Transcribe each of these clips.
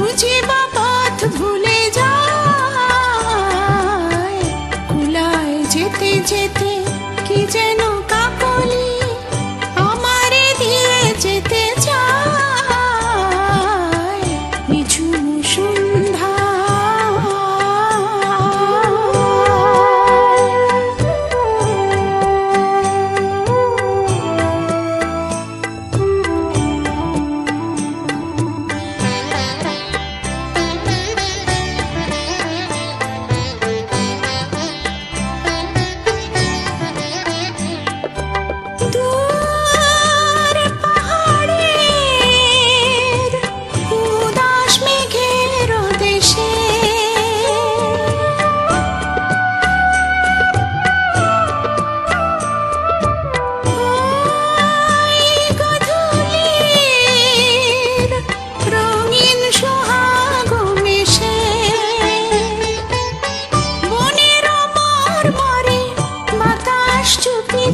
বুঝিবা পথ ভুলে যায়, কুলায় যেতে যেতে কি যেন কাকলি আমারে দিয়ে যেতে চায়, নিঝুম সন্ধ্যা।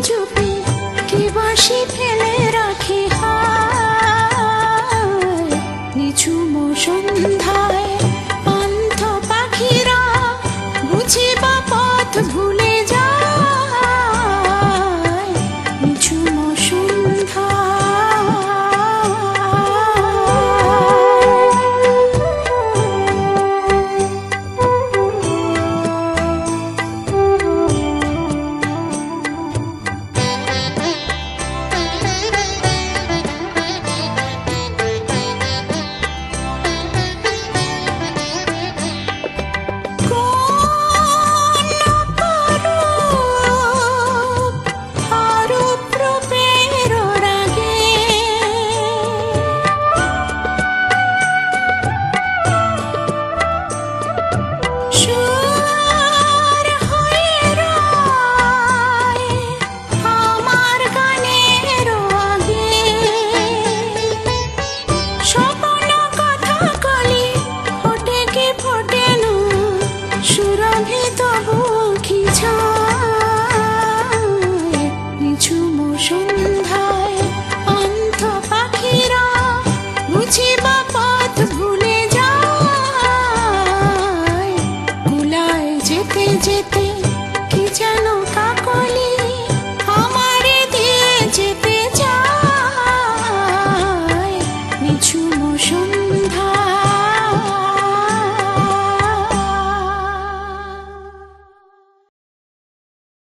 চুপি কি বাঁশি ফেলে রাখি হায়, নিঝুম সন্ধ্যায় পান্থ পাখিরা বুঝিবা পথ ভুলে যায়, নিঝুম সন্ধ্যা। নিঝুম সন্ধ্যায় পান্থ পাখিরা বুঝিবা পথ ভুলে যায়, কুলায় যেতে যেতে